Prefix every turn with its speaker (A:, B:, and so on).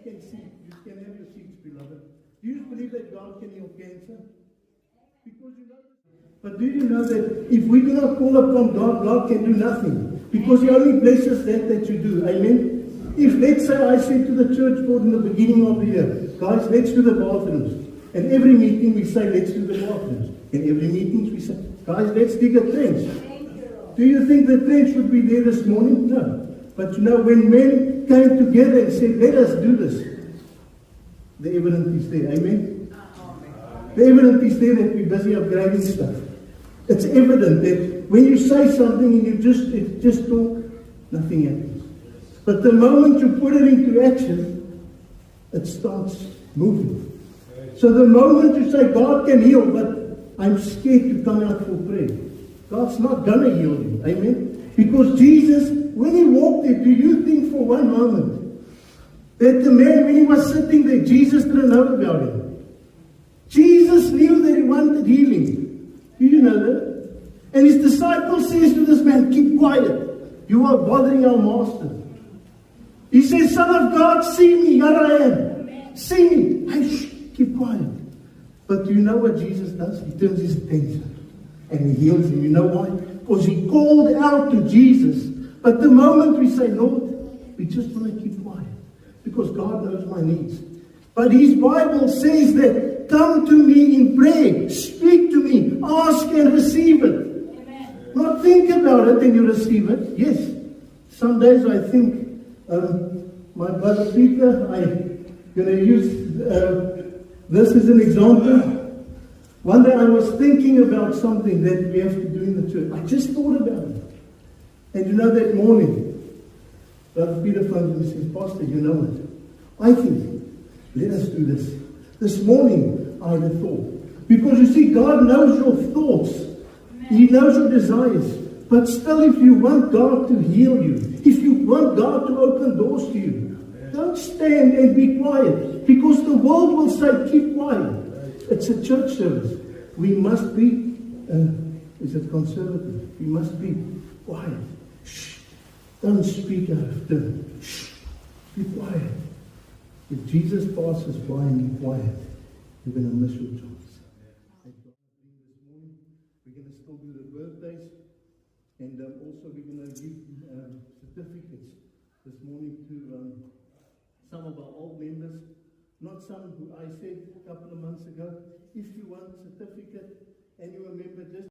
A: can see. You can have your seats, beloved. Do you believe that God can heal cancer? Because you know. But do you know that if we do not call upon God, God can do nothing? Because He only blesses that you do. Amen? If, let's say, I said to the church board in the beginning of the year, guys, let's do the bathrooms. And every meeting we say, let's do the bathrooms. And every meeting we say, guys, let's dig a trench. Do you think the trench would be there this morning? No. But you know, when men came together and said, let us do this, the evidence is there. Amen? The evidence is there that we're busy upgrading stuff. It's evident that when you say something and you just talk, nothing happens. But the moment you put it into action, it starts moving. So the moment you say, God can heal, but I'm scared to come out for prayer, God's not going to heal you. Amen? Because Jesus, when He walked there, do you think for one moment that the man, when he was sitting there, Jesus didn't know about him? Jesus knew that he wanted healing. Do you know that? And His disciple says to this man, keep quiet. You are bothering our master. He says, Son of God, see me. Here I am. See me. Hey, shh, keep quiet. But do you know what Jesus does? He turns His attention and He heals him. You know why? Because He called out to Jesus. But the moment we say, Lord, we just want to keep quiet. Because God knows my needs. But His Bible says that, come to me in prayer. Speak to me. Ask and receive it. Amen. Not think about it and you receive it. Yes. Some days I think, my brother Peter, I'm going to use this as an example. One day I was thinking about something that we have to do in the church. I just thought about it. And you know, that morning, Brother Peter phoned me and says, Pastor, you know what? I think, let us do this. This morning, I had a thought. Because you see, God knows your thoughts. He knows your desires. But still, if you want God to heal you, if you want God to open doors to you, don't stand and be quiet. Because the world will say, keep quiet. It's a church service. We must be, is it conservative? We must be quiet. Shh. Don't speak out of turn. Shh. Be quiet. If Jesus passes by and be quiet, you're going to miss your chance. We're going to still do the birthdays. And also we're going to give certificates this morning to some of our old members. Not some who I said a couple of months ago. If you want a certificate and you remember just